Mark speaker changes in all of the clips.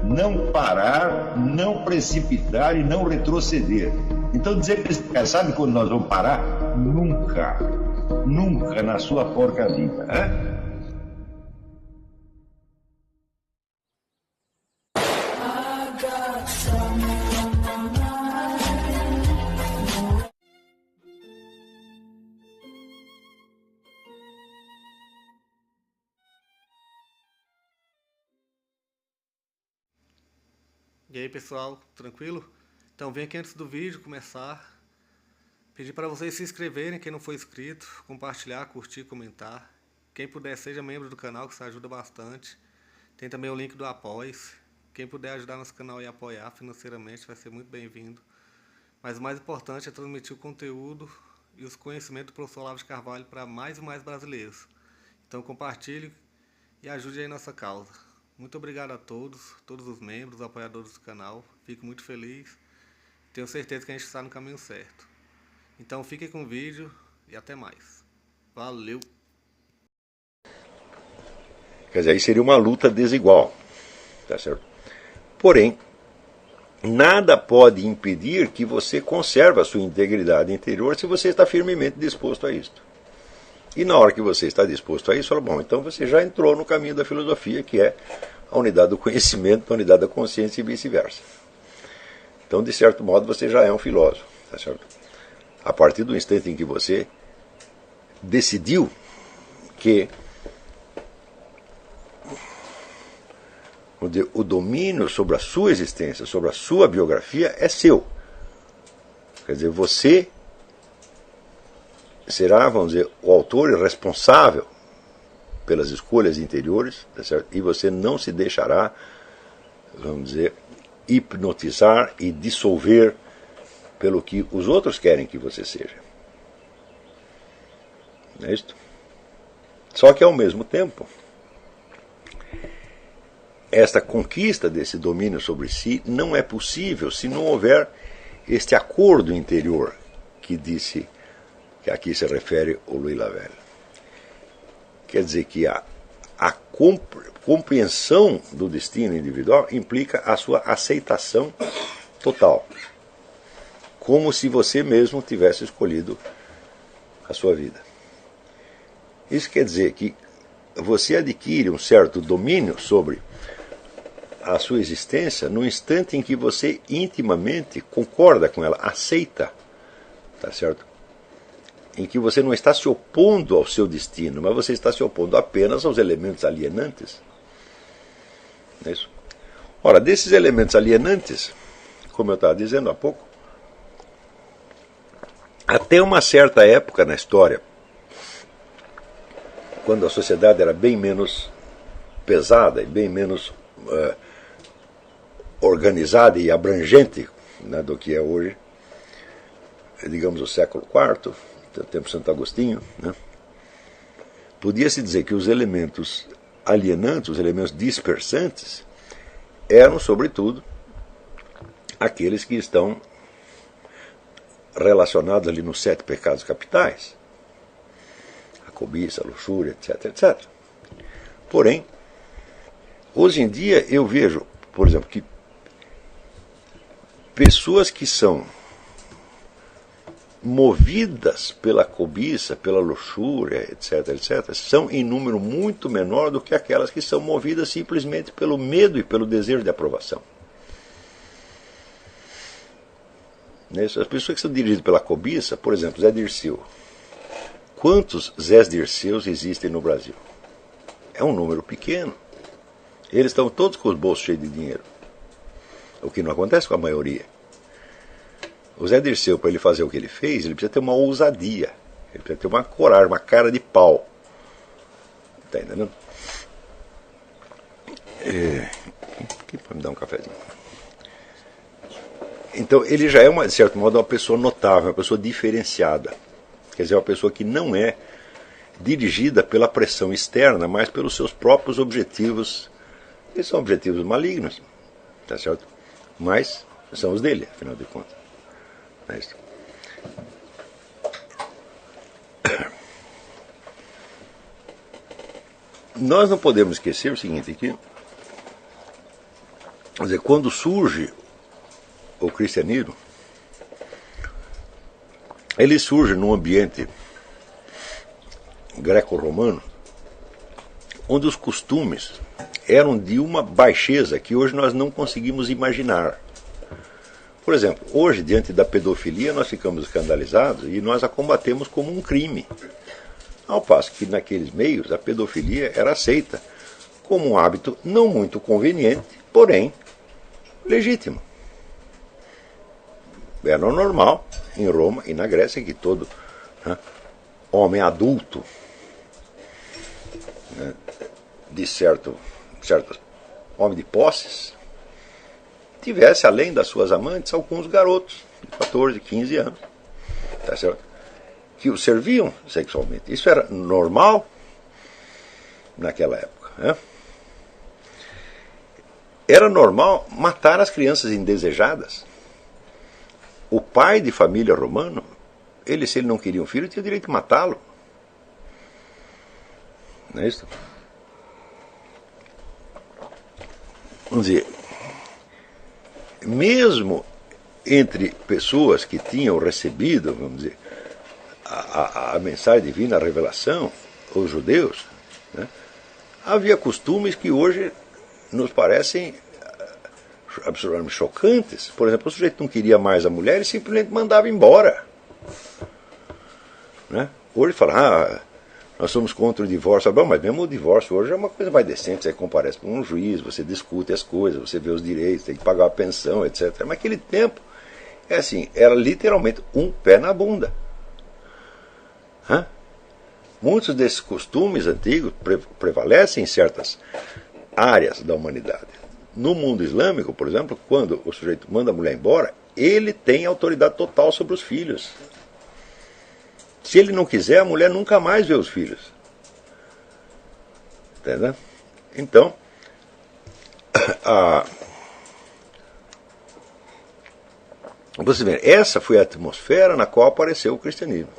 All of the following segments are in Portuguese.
Speaker 1: não parar, não precipitar e não retroceder. Então dizer para esse cara, sabe quando nós vamos parar? Nunca. Nunca na sua porca vida. Né?
Speaker 2: E aí pessoal, tranquilo? Então vem aqui antes do vídeo começar, pedir para vocês se inscreverem, quem não for inscrito, compartilhar, curtir, comentar. Quem puder seja membro do canal, que isso ajuda bastante. Tem também o link do Apoia-se. Quem puder ajudar nosso canal e apoiar financeiramente vai ser muito bem-vindo. Mas o mais importante é transmitir o conteúdo e os conhecimentos do professor Olavo de Carvalho para mais e mais brasileiros. Então compartilhe e ajude aí nossa causa. Muito obrigado a todos os membros, apoiadores do canal. Fico muito feliz. Tenho certeza que a gente está no caminho certo. Então fiquem com o vídeo e até mais. Valeu!
Speaker 3: Quer dizer, aí seria uma luta desigual. Tá certo? Porém, nada pode impedir que você conserve a sua integridade interior se você está firmemente disposto a isto. E na hora que você está disposto a isso, fala, bom, então você já entrou no caminho da filosofia, que é a unidade do conhecimento, a unidade da consciência e vice-versa. Então, de certo modo, você já é um filósofo. Tá certo? A partir do instante em que você decidiu que o domínio sobre a sua existência, sobre a sua biografia é seu. Quer dizer, você será, vamos dizer, o autor e responsável pelas escolhas interiores, tá certo? E você não se deixará, vamos dizer, hipnotizar e dissolver pelo que os outros querem que você seja. Não é isso? Só que, ao mesmo tempo, esta conquista desse domínio sobre si não é possível se não houver este acordo interior que disse, que aqui se refere o Louis Lavelle. Quer dizer que a compreensão do destino individual implica a sua aceitação total. Como se você mesmo tivesse escolhido a sua vida. Isso quer dizer que você adquire um certo domínio sobre a sua existência no instante em que você intimamente concorda com ela, aceita, tá certo? Em que você não está se opondo ao seu destino, mas você está se opondo apenas aos elementos alienantes. Não é isso? Ora, desses elementos alienantes, como eu estava dizendo há pouco, até uma certa época na história, quando a sociedade era bem menos pesada e bem menos organizada e abrangente, né, do que é hoje, digamos o século IV, tempo de Santo Agostinho, né, podia-se dizer que os elementos alienantes, os elementos dispersantes, eram, sobretudo, aqueles que estão relacionados ali nos 7 pecados capitais, a cobiça, a luxúria, etc, etc. Porém, hoje em dia eu vejo, por exemplo, que pessoas que são movidas pela cobiça, pela luxúria, etc, etc, são em número muito menor do que aquelas que são movidas simplesmente pelo medo e pelo desejo de aprovação. As pessoas que são dirigidas pela cobiça, por exemplo, Zé Dirceu. Quantos Zés Dirceus existem no Brasil? É um número pequeno. Eles estão todos com os bolsos cheios de dinheiro. O que não acontece com a maioria. O Zé Dirceu, para ele fazer o que ele fez, ele precisa ter uma ousadia. Ele precisa ter uma coragem, uma cara de pau. Está entendendo? Quem pode me dar um cafezinho? Então, ele já é, de certo modo, uma pessoa notável, uma pessoa diferenciada. Quer dizer, uma pessoa que não é dirigida pela pressão externa, mas pelos seus próprios objetivos. Eles são objetivos malignos, tá certo? Mas são os dele, afinal de contas. É isso. Nós não podemos esquecer o seguinte, que Quer dizer, quando surge o cristianismo, ele surge num ambiente greco-romano, onde os costumes eram de uma baixeza que hoje nós não conseguimos imaginar. Por exemplo, hoje, diante da pedofilia, nós ficamos escandalizados e nós a combatemos como um crime. Ao passo que, naqueles meios, a pedofilia era aceita como um hábito não muito conveniente, porém legítimo. Era normal em Roma e na Grécia que todo homem adulto de certo homem de posses tivesse, além das suas amantes, alguns garotos de 14, 15 anos, tá certo? Que o serviam sexualmente. Isso era normal naquela época. Né? Era normal matar as crianças indesejadas. O pai de família romano, se ele não queria um filho, tinha o direito de matá-lo. Não é isso? Vamos dizer, mesmo entre pessoas que tinham recebido, vamos dizer, a mensagem divina, a revelação, os judeus, né, havia costumes que hoje nos parecem absolutamente chocantes. Por exemplo, o sujeito não queria mais a mulher e simplesmente mandava embora. Né? Hoje fala, nós somos contra o divórcio. Bom, mas mesmo o divórcio hoje é uma coisa mais decente. Você comparece com um juiz, você discute as coisas, você vê os direitos, tem que pagar a pensão, etc. Mas naquele tempo, era literalmente um pé na bunda. Muitos desses costumes antigos prevalecem em certas áreas da humanidade. No mundo islâmico, por exemplo, quando o sujeito manda a mulher embora, ele tem autoridade total sobre os filhos. Se ele não quiser, a mulher nunca mais vê os filhos. Entendeu? Então, você vê, essa foi a atmosfera na qual apareceu o cristianismo.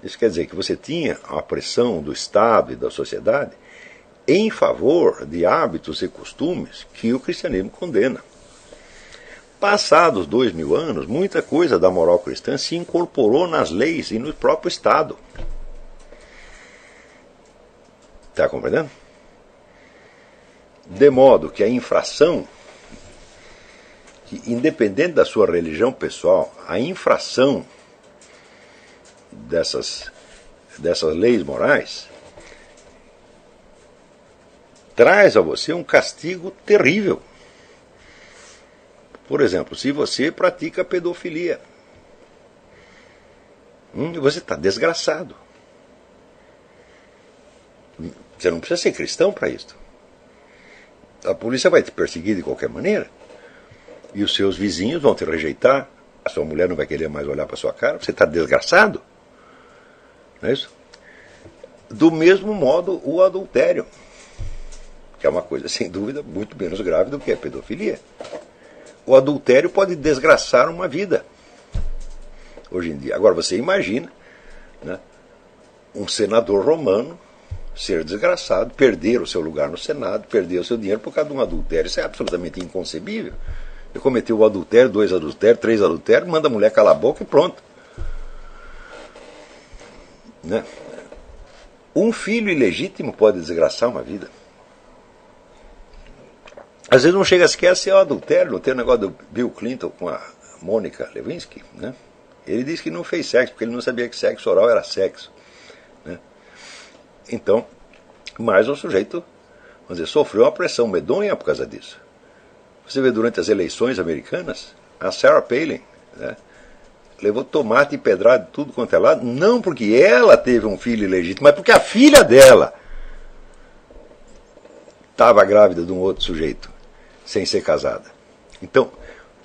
Speaker 3: Isso quer dizer que você tinha a pressão do Estado e da sociedade em favor de hábitos e costumes que o cristianismo condena. Passados 2000 anos, muita coisa da moral cristã se incorporou nas leis e no próprio Estado. Está compreendendo? De modo que a infração, que independente da sua religião pessoal, a infração dessas leis morais traz a você um castigo terrível. Por exemplo, se você pratica pedofilia, você está desgraçado. Você não precisa ser cristão para isso. A polícia vai te perseguir de qualquer maneira. E os seus vizinhos vão te rejeitar. A sua mulher não vai querer mais olhar para a sua cara. Você está desgraçado. Não é isso? Do mesmo modo, o adultério, que é uma coisa, sem dúvida, muito menos grave do que a pedofilia. O adultério pode desgraçar uma vida, hoje em dia. Agora, você imagina, né, um senador romano ser desgraçado, perder o seu lugar no Senado, perder o seu dinheiro por causa de um adultério. Isso é absolutamente inconcebível. Ele cometeu o adultério, 2 adultérios, 3 adultérios, manda a mulher calar a boca e pronto. Né? Um filho ilegítimo pode desgraçar uma vida. Às vezes não chega sequer a ser o adultério. Não tem o negócio do Bill Clinton com a Mônica Lewinsky. Né? Ele disse que não fez sexo, porque ele não sabia que sexo oral era sexo. Né? Então, mas o sujeito, vamos dizer, sofreu uma pressão medonha por causa disso. Você vê durante as eleições americanas, a Sarah Palin, né, levou tomate e pedrada de tudo quanto é lado, não porque ela teve um filho ilegítimo, mas porque a filha dela estava grávida de um outro sujeito, sem ser casada. Então,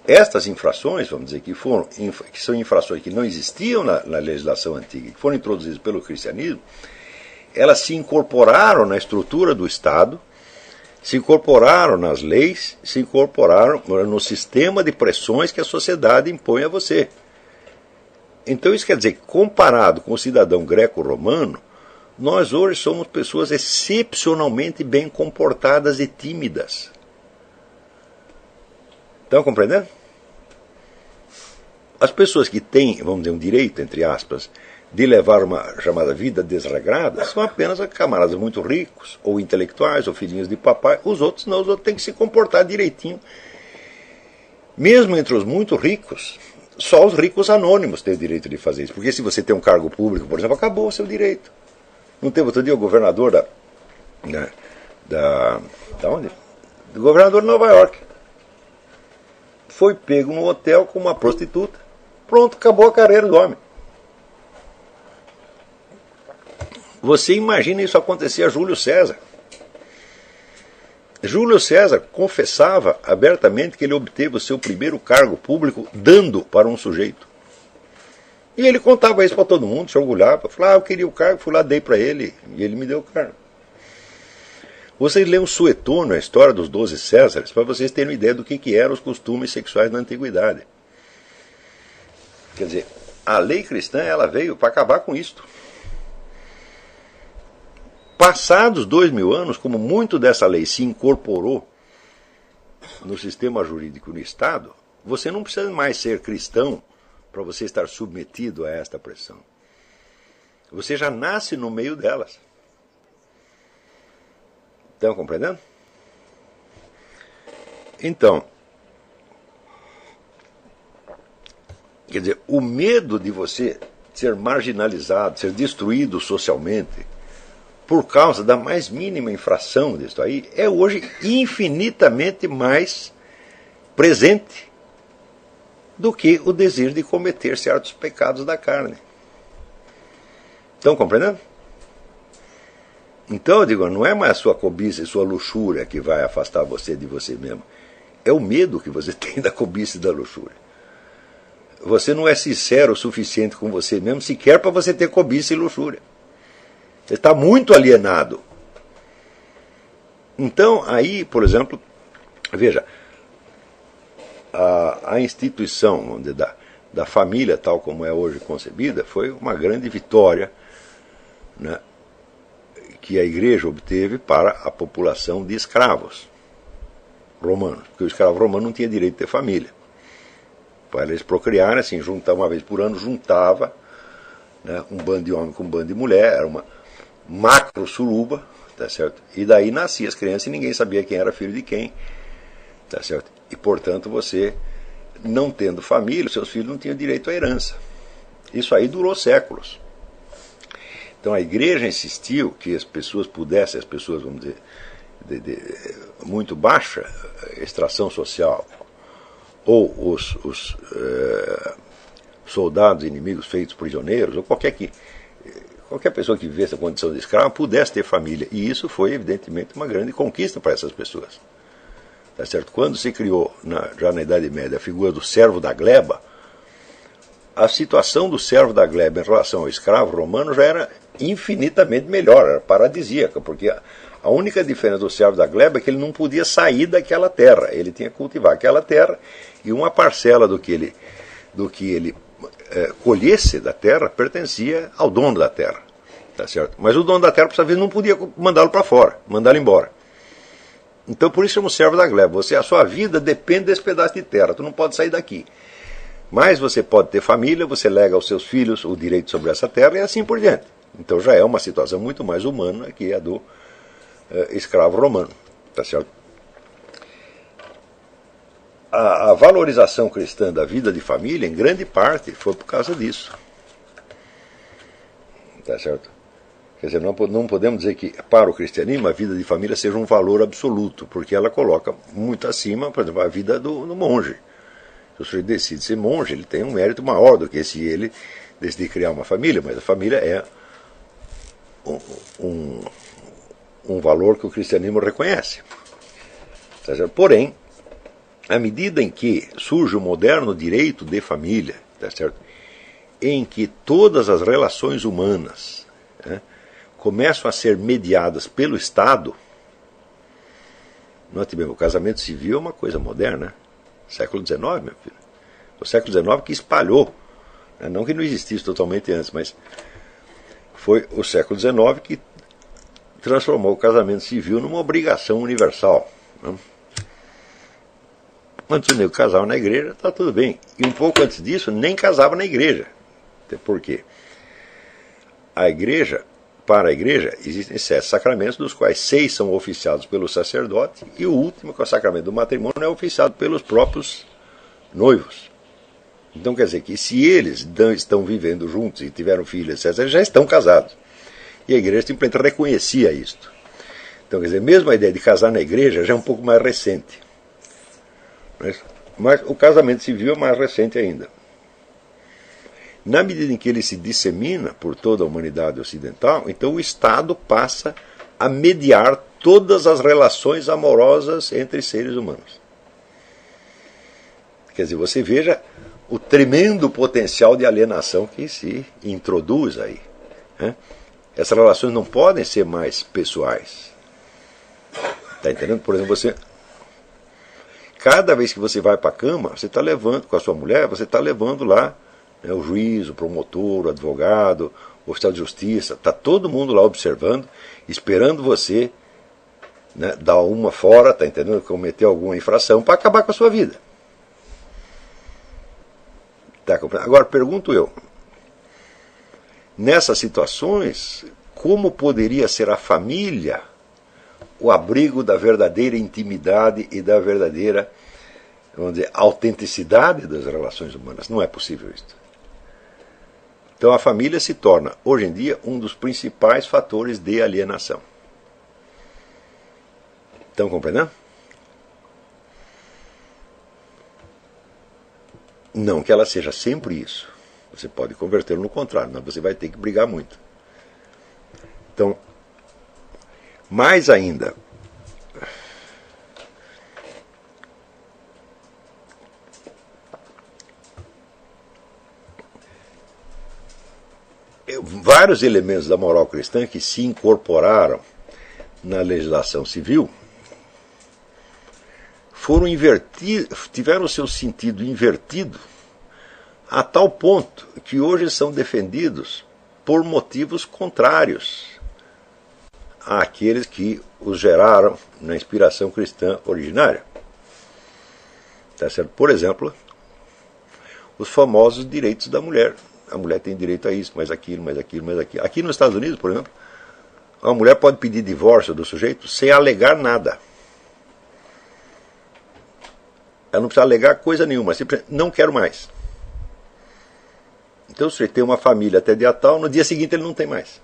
Speaker 3: estas infrações, vamos dizer, que são infrações que não existiam na legislação antiga, que foram introduzidas pelo cristianismo, elas se incorporaram na estrutura do Estado, se incorporaram nas leis, se incorporaram no sistema de pressões que a sociedade impõe a você. Então isso quer dizer que, comparado com o cidadão greco-romano, nós hoje somos pessoas excepcionalmente bem comportadas e tímidas. Estão compreendendo? As pessoas que têm, vamos dizer, um direito, entre aspas, de levar uma chamada vida desregrada, são apenas camaradas muito ricos, ou intelectuais, ou filhinhos de papai. Os outros não, os outros têm que se comportar direitinho. Mesmo entre os muito ricos, só os ricos anônimos têm o direito de fazer isso. Porque se você tem um cargo público, por exemplo, acabou o seu direito. Não teve outro dia o governador da onde? O governador de Nova York foi pego no hotel com uma prostituta. Pronto, acabou a carreira do homem. Você imagina isso acontecer a Júlio César. Júlio César confessava abertamente que ele obteve o seu primeiro cargo público dando para um sujeito. E ele contava isso para todo mundo, se orgulhava, falava, eu queria o cargo, fui lá, dei para ele, e ele me deu o cargo. Vocês leem o Suetônio, a história dos 12 Césares, para vocês terem uma ideia do que eram os costumes sexuais na antiguidade. Quer dizer, a lei cristã ela veio para acabar com isto. Passados 2000 anos, como muito dessa lei se incorporou no sistema jurídico do Estado, você não precisa mais ser cristão para você estar submetido a esta pressão. Você já nasce no meio delas. Estão compreendendo? Então, quer dizer, o medo de você ser marginalizado, ser destruído socialmente, por causa da mais mínima infração disso aí, é hoje infinitamente mais presente do que o desejo de cometer certos pecados da carne. Estão compreendendo? Então, eu digo, não é mais a sua cobiça e sua luxúria que vai afastar você de você mesmo. É o medo que você tem da cobiça e da luxúria. Você não é sincero o suficiente com você mesmo, sequer para você ter cobiça e luxúria. Você está muito alienado. Então, aí, por exemplo, veja, a instituição vamos dizer, da família, tal como é hoje concebida, foi uma grande vitória, né, que a igreja obteve para a população de escravos romanos. Porque o escravo romano não tinha direito de ter família. Para eles procriarem, assim, juntava uma vez por ano, juntava, né, um bando de homem com um bando de mulher, era uma macro suruba, tá certo? E daí nasciam as crianças e ninguém sabia quem era filho de quem, tá certo? E portanto você, não tendo família, seus filhos não tinham direito à herança. Isso aí durou séculos. Então a igreja insistiu que as pessoas pudessem, as pessoas, vamos dizer, de muito baixa extração social, ou os soldados inimigos feitos prisioneiros, ou qualquer pessoa que vivesse a condição de escravo pudesse ter família. E isso foi, evidentemente, uma grande conquista para essas pessoas. Tá certo? Quando se criou, já na Idade Média, a figura do servo da gleba, a situação do servo da gleba em relação ao escravo romano já era infinitamente melhor, era paradisíaca, porque a única diferença do servo da gleba é que ele não podia sair daquela terra, ele tinha que cultivar aquela terra, e uma parcela do que ele colhesse da terra pertencia ao dono da terra, tá certo? Mas o dono da terra, por sua vez, não podia mandá-lo para fora, mandá-lo embora. Então por isso chama o servo da gleba. A sua vida depende desse pedaço de terra, tu não pode sair daqui. Mas você pode ter família, você lega aos seus filhos o direito sobre essa terra e assim por diante. Então já é uma situação muito mais humana que a do escravo romano, tá certo? A valorização cristã da vida de família, em grande parte, foi por causa disso. Tá certo? Quer dizer, não podemos dizer que para o cristianismo a vida de família seja um valor absoluto, porque ela coloca muito acima, por exemplo, a vida do monge. Se o sujeito decide ser monge, ele tem um mérito maior do que se ele decidir criar uma família, mas a família é um valor que o cristianismo reconhece. Tá certo? Porém, à medida em que surge o moderno direito de família, tá certo? Em que todas as relações humanas, né, começam a ser mediadas pelo Estado, note bem, o casamento civil é uma coisa moderna, século XIX, meu filho. O século XIX que espalhou, né, não que não existisse totalmente antes, mas foi o século XIX que transformou o casamento civil numa obrigação universal, né? Antes o nego casava na igreja, está tudo bem. E um pouco antes disso, nem casava na igreja. Por quê? Para a igreja, existem 7 sacramentos, dos quais 6 são oficiados pelo sacerdote, e o último, que é o sacramento do matrimônio, é oficiado pelos próprios noivos. Então quer dizer que se eles estão vivendo juntos e tiveram filhos, etc., eles já estão casados. E a igreja simplesmente reconhecia isto. Então quer dizer, mesmo a ideia de casar na igreja já é um pouco mais recente. Mas o casamento civil é mais recente ainda. Na medida em que ele se dissemina por toda a humanidade ocidental, então o Estado passa a mediar todas as relações amorosas entre seres humanos. Quer dizer, você veja o tremendo potencial de alienação que se introduz aí. Né? Essas relações não podem ser mais pessoais. Está entendendo? Por exemplo, cada vez que você vai para a cama, você está levando, com a sua mulher, você está levando lá, né, o juiz, o promotor, o advogado, o oficial de justiça, está todo mundo lá observando, esperando você, né, dar uma fora, está entendendo? Cometer alguma infração para acabar com a sua vida. Tá, agora pergunto eu, nessas situações, como poderia ser a família o abrigo da verdadeira intimidade e da verdadeira, vamos dizer, autenticidade das relações humanas? Não é possível isso. Então a família se torna, hoje em dia, um dos principais fatores de alienação. Estão compreendendo? Não que ela seja sempre isso. Você pode convertê-lo no contrário, mas você vai ter que brigar muito. Então, mais ainda, vários elementos da moral cristã que se incorporaram na legislação civil foram invertidos, tiveram o seu sentido invertido a tal ponto que hoje são defendidos por motivos contrários àqueles que os geraram na inspiração cristã originária. Tá certo? Por exemplo, os famosos direitos da mulher. A mulher tem direito a isso, mais aquilo, mais aquilo, mais aquilo. Aqui nos Estados Unidos, por exemplo, a mulher pode pedir divórcio do sujeito sem alegar nada. Ela não precisa alegar coisa nenhuma, simplesmente não quero mais. Então, se ele tem uma família até dia tal, no dia seguinte ele não tem mais.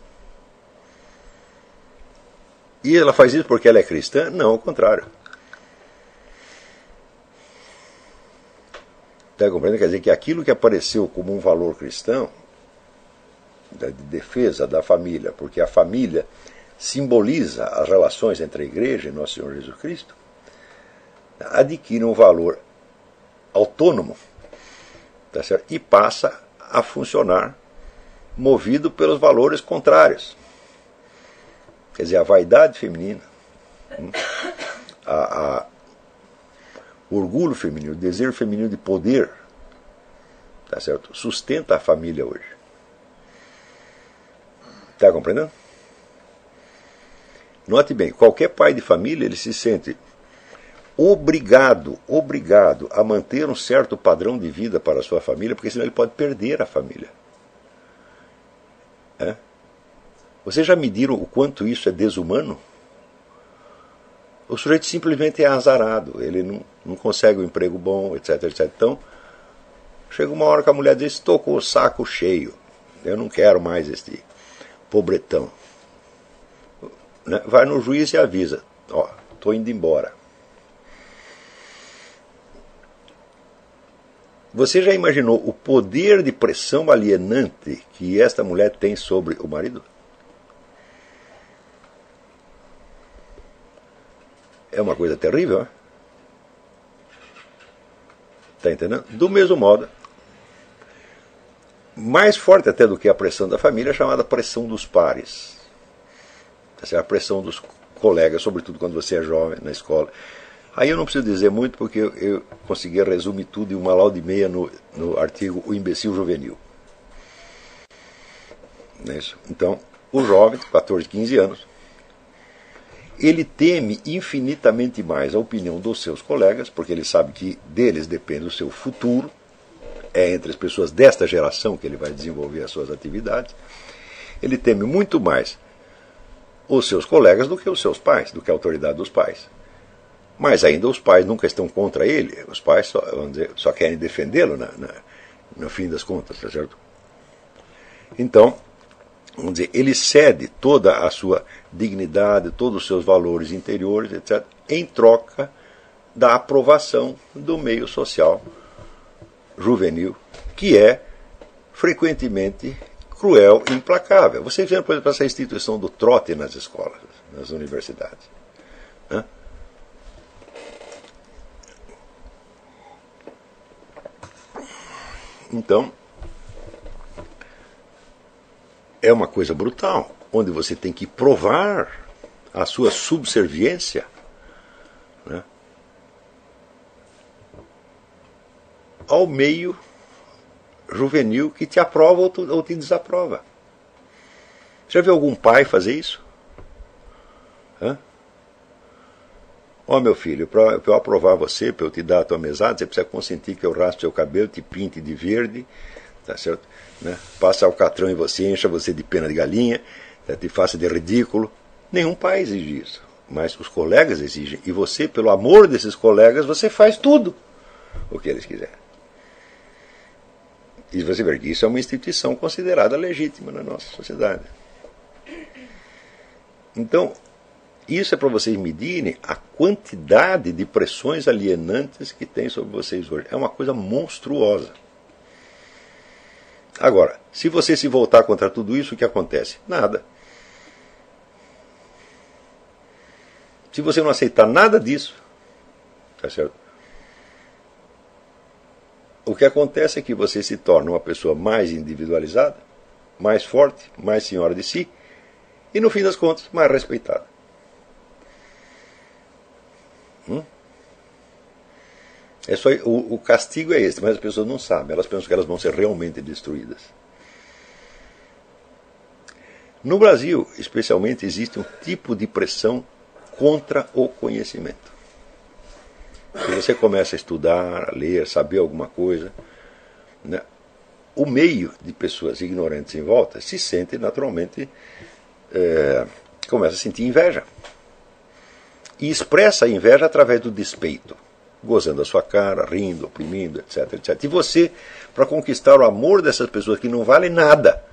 Speaker 3: E ela faz isso porque ela é cristã? Não, ao contrário. Está compreendendo? Quer dizer que aquilo que apareceu como um valor cristão, de defesa da família, porque a família simboliza as relações entre a igreja e Nosso Senhor Jesus Cristo, adquire um valor autônomo, tá certo? E passa a funcionar movido pelos valores contrários. Quer dizer, a vaidade feminina, o orgulho feminino, o desejo feminino de poder, tá certo? Sustenta a família hoje. Está compreendendo? Note bem, qualquer pai de família ele se sente obrigado a manter um certo padrão de vida para a sua família, porque senão ele pode perder a família. É? Vocês já mediram o quanto isso é desumano? O sujeito simplesmente é azarado, ele não consegue um emprego bom, etc, etc. Então, chega uma hora que a mulher diz, estou com o saco cheio, eu não quero mais este pobretão. Vai no juiz e avisa, ó, estou indo embora. Você já imaginou o poder de pressão alienante que esta mulher tem sobre o marido? É uma coisa terrível, né? Está entendendo? Do mesmo modo, mais forte até do que a pressão da família, é chamada pressão dos pares. Essa é a pressão dos colegas, sobretudo quando você é jovem, na escola. Aí eu não preciso dizer muito, porque eu consegui resumir tudo em uma laude e meia no artigo O Imbecil Juvenil. Não é isso? Então, o jovem, 14, 15 anos, ele teme infinitamente mais a opinião dos seus colegas, porque ele sabe que deles depende o seu futuro, é entre as pessoas desta geração que ele vai desenvolver as suas atividades. Ele teme muito mais os seus colegas do que os seus pais, do que a autoridade dos pais. Mas ainda os pais nunca estão contra ele, os pais só, vamos dizer, só querem defendê-lo no fim das contas, tá certo? Então, vamos dizer, ele cede toda a sua dignidade, todos os seus valores interiores, etc., em troca da aprovação do meio social juvenil, que é frequentemente cruel e implacável. Vocês viram, por exemplo, essa instituição do trote nas escolas, nas universidades. Né? Então, é uma coisa brutal, onde você tem que provar a sua subserviência, né, ao meio juvenil que te aprova ou te desaprova. Já viu algum pai fazer isso? Ó, meu filho, para eu aprovar você, para eu te dar a tua mesada, você precisa consentir que eu raspe seu cabelo, te pinte de verde, tá certo? Né? Passa alcatrão em você, encha você de pena de galinha, te faça de ridículo. Nenhum pai exige isso, mas os colegas exigem. E você, pelo amor desses colegas, você faz tudo o que eles quiserem. E você vê que isso é uma instituição considerada legítima na nossa sociedade. Então, isso é para vocês medirem a quantidade de pressões alienantes que tem sobre vocês hoje. É uma coisa monstruosa. Agora, se você se voltar contra tudo isso, o que acontece? Nada. Se você não aceitar nada disso, tá certo? O que acontece é que você se torna uma pessoa mais individualizada, mais forte, mais senhora de si, e no fim das contas, mais respeitada. É só, o castigo é esse, mas as pessoas não sabem, elas pensam que elas vão ser realmente destruídas. No Brasil, especialmente, existe um tipo de pressão contra o conhecimento. Se você começa a estudar, a ler, a saber alguma coisa, né, o meio de pessoas ignorantes em volta se sente naturalmente, começa a sentir inveja. E expressa a inveja através do despeito, gozando a sua cara, rindo, oprimindo, etc, etc. E você, para conquistar o amor dessas pessoas que não valem nada,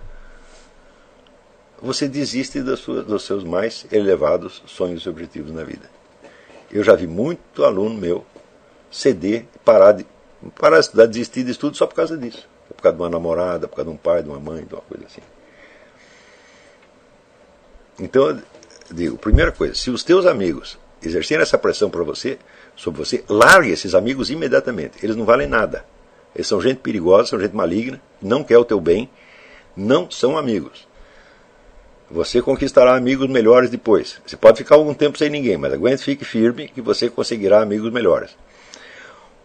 Speaker 3: você desiste dos seus mais elevados sonhos e objetivos na vida. Eu já vi muito aluno meu ceder, parar de estudar, desistir de estudo só por causa disso. Por causa de uma namorada, por causa de um pai, de uma mãe, de uma coisa assim. Então, eu digo, primeira coisa, se os teus amigos exercerem essa pressão sobre você, largue esses amigos imediatamente. Eles não valem nada. Eles são gente perigosa, são gente maligna, não quer o teu bem, não são amigos. Você conquistará amigos melhores depois. Você pode ficar algum tempo sem ninguém, mas aguente, fique firme que você conseguirá amigos melhores.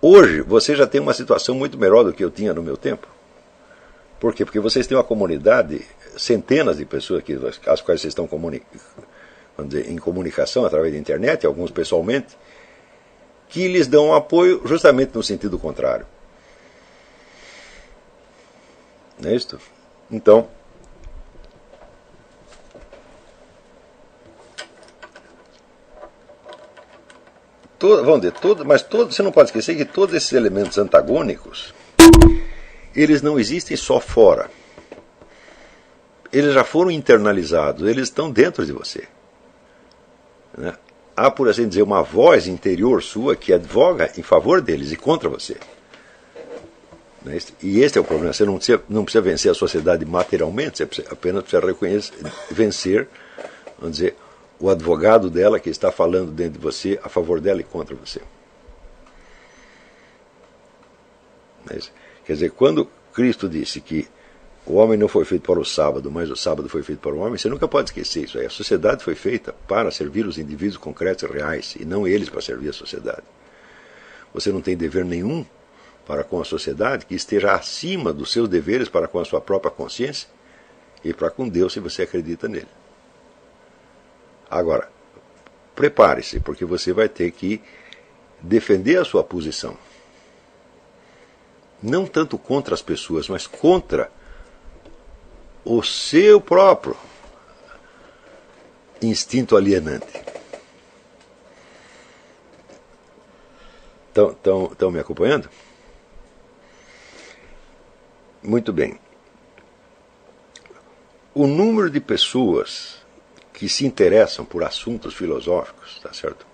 Speaker 3: Hoje, você já tem uma situação muito melhor do que eu tinha no meu tempo. Por quê? Porque vocês têm uma comunidade, centenas de pessoas as quais vocês estão em comunicação através da internet, alguns pessoalmente, que lhes dão um apoio justamente no sentido contrário. Não é isso? Então, você não pode esquecer que todos esses elementos antagônicos, eles não existem só fora. Eles já foram internalizados, eles estão dentro de você. Né? Há, por assim dizer, uma voz interior sua que advoga em favor deles e contra você. E este é o problema. Você não precisa vencer a sociedade materialmente, você apenas precisa vencer, vamos dizer, o advogado dela que está falando dentro de você a favor dela e contra você. Quer dizer, quando Cristo disse que o homem não foi feito para o sábado, mas o sábado foi feito para o homem, você nunca pode esquecer isso aí. A sociedade foi feita para servir os indivíduos concretos e reais, e não eles para servir a sociedade. Você não tem dever nenhum para com a sociedade que esteja acima dos seus deveres para com a sua própria consciência e para com Deus, se você acredita nele. Agora, prepare-se, porque você vai ter que defender a sua posição. Não tanto contra as pessoas, mas contra o seu próprio instinto alienante. Estão me acompanhando? Muito bem. O número de pessoas que se interessam por assuntos filosóficos, tá certo?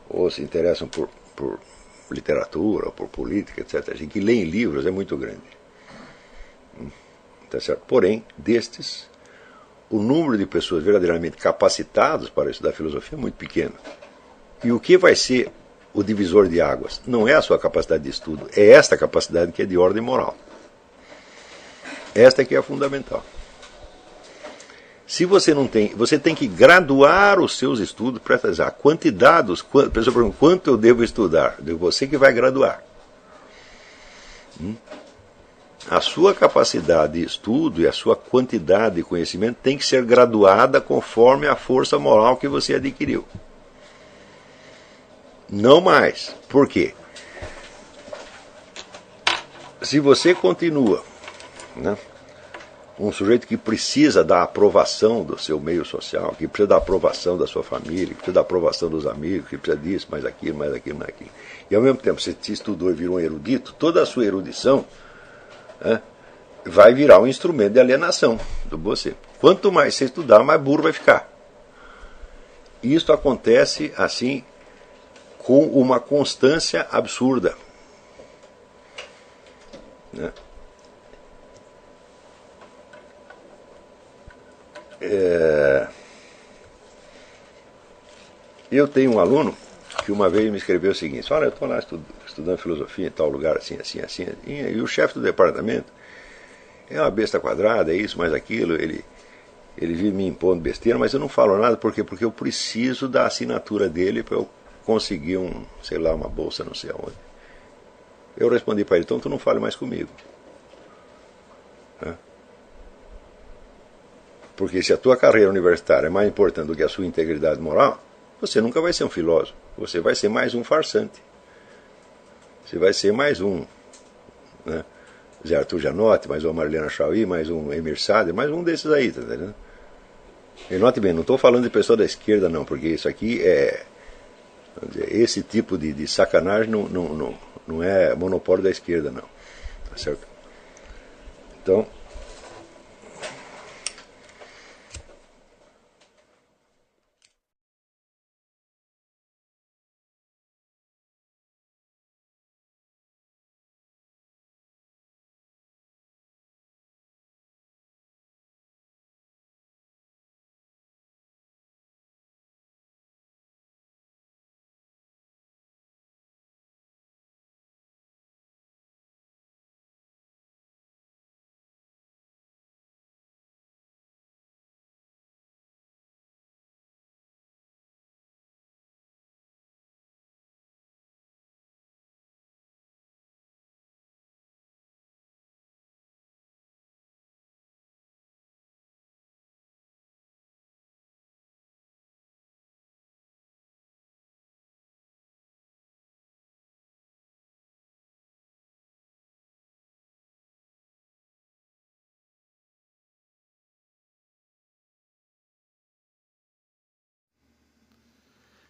Speaker 3: Ou se interessam por literatura, ou por política, etc., que leem livros é muito grande. Tá certo? Porém, destes, o número de pessoas verdadeiramente capacitadas para estudar filosofia é muito pequeno. E o que vai ser o divisor de águas? Não é a sua capacidade de estudo, é esta capacidade que é de ordem moral. Esta é que é a fundamental. Se você não tem, você tem que graduar os seus estudos para fazer a quantidade, a pessoa pergunta, quanto eu devo estudar? Você que vai graduar. A sua capacidade de estudo e a sua quantidade de conhecimento tem que ser graduada conforme a força moral que você adquiriu. Não mais. Por quê? Se você continua, né, um sujeito que precisa da aprovação do seu meio social, que precisa da aprovação da sua família, que precisa da aprovação dos amigos, que precisa disso, mais aquilo, mais aquilo, mais aquilo. E ao mesmo tempo você estudou e virou um erudito, toda a sua erudição, né, vai virar um instrumento de alienação de você. Quanto mais você estudar, mais burro vai ficar. Isso acontece assim com uma constância absurda. Né? Eu tenho um aluno que uma vez me escreveu o seguinte: olha, eu estou lá estudando filosofia em tal lugar, assim, assim, assim, e o chefe do departamento é uma besta quadrada, é isso, mais aquilo, ele vive me impondo besteira, mas eu não falo nada, por quê? Porque eu preciso da assinatura dele para eu conseguir sei lá, uma bolsa não sei aonde. Eu respondi para ele: então tu não fale mais comigo. Porque se a tua carreira universitária é mais importante do que a sua integridade moral, você nunca vai ser um filósofo. Você vai ser mais um farsante. Você vai ser mais um, né, Zé Arthur Janotti, mais uma Marilena Chauí, mais um Emir Sader, mais um desses aí, tá entendendo? E note bem, não estou falando de pessoa da esquerda não, porque isso aqui é, vamos dizer, esse tipo de sacanagem não é monopólio da esquerda não, tá certo? Então,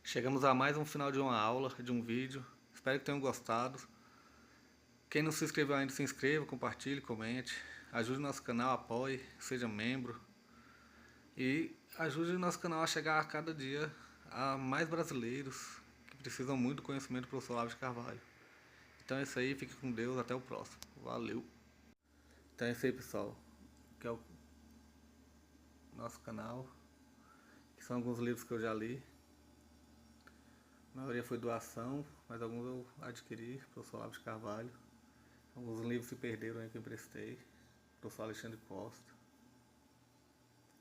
Speaker 2: chegamos a mais um final de uma aula, de um vídeo. Espero que tenham gostado. Quem não se inscreveu ainda, se inscreva, compartilhe, comente. Ajude o nosso canal, apoie, seja membro. E ajude o nosso canal a chegar a cada dia a mais brasileiros que precisam muito do conhecimento do professor Olavo de Carvalho. Então é isso aí, fique com Deus, até o próximo. Valeu! Então é isso aí, pessoal. Que é o nosso canal. Que são alguns livros que eu já li. A maioria foi doação, mas alguns eu adquiri, professor Olavo de Carvalho. Alguns livros se perderam aí que eu emprestei. Professor Alexandre Costa.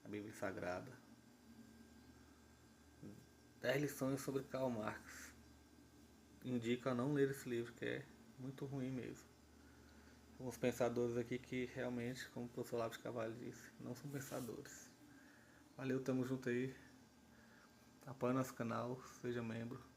Speaker 2: A Bíblia Sagrada. 10 lições sobre Karl Marx. Indico a não ler esse livro, que é muito ruim mesmo. Alguns pensadores aqui que realmente, como o professor Olavo de Carvalho disse, não são pensadores. Valeu, tamo junto aí. apoie nosso canal, seja membro.